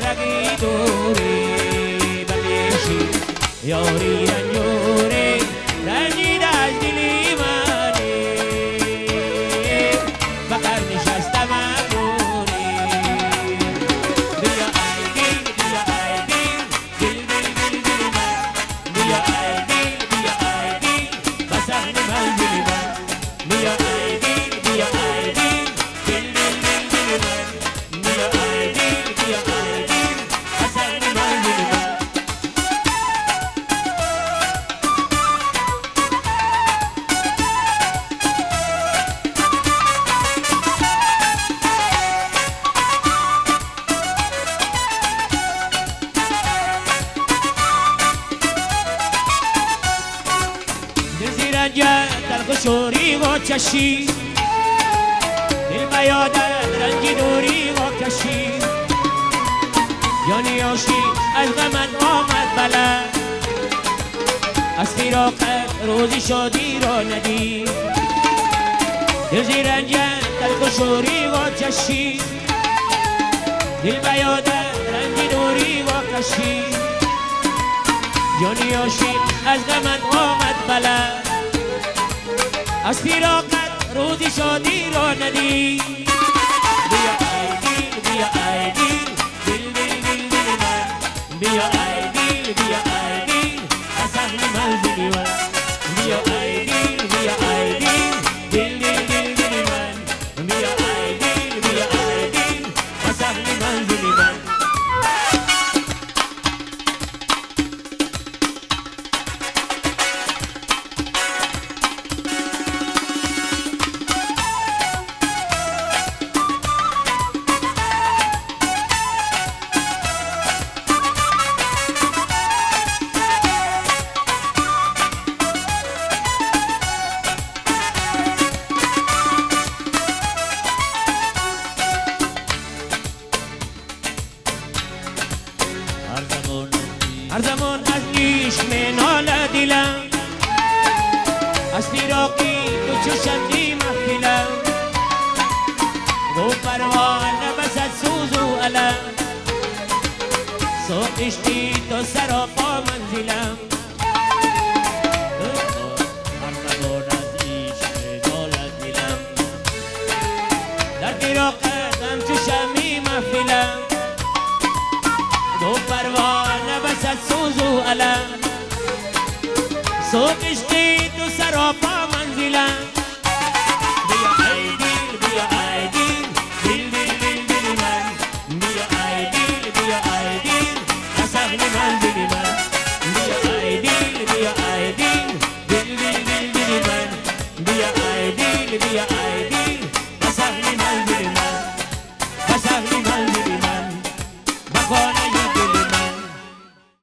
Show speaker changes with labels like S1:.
S1: رگی دوری بکشی یاری رنجوری رنجید از دلی منی بکر نشستم امونی بیا ای دل بیا ای دل دل دل من بیا ای دل بیا ای دل بسخن منزل من بیا ای دل بیا ای دل دل دل دل من بیا ای دل بیا ای دل بسخن منزل من رنجت تلخ شوری و چشی دل بیادت رنج دوری و کشی جانی آشی از غمت آمد بلد از فراقت روزی شادی را ندید دل رنجت تلخ شوری و چشی دل بیادت رنج دوری و کشی جانی آشی از غمت آمد بلد از فراقت روزی شادی را ندید بیا ای دل بیا ای دل دل دل دل دل من بیا ای دل بیا ای دل بسخن منزل من بیا ای دل بیا ای دل دل دل دل دل من بیا ای دل بیا ای دل بسخن منزل من هر زمان از نیش می ناله دلم از فراقی تو چشمدی محفلم رو پروانه بسد سوز و علم صبح عشقی تو سراپا منزلم هر زمان از نیش می ناله دلم در فراقت هم چشمی محفلم دو پروانه بسد سوز و علم صبح عشقی تو سراپا منزلم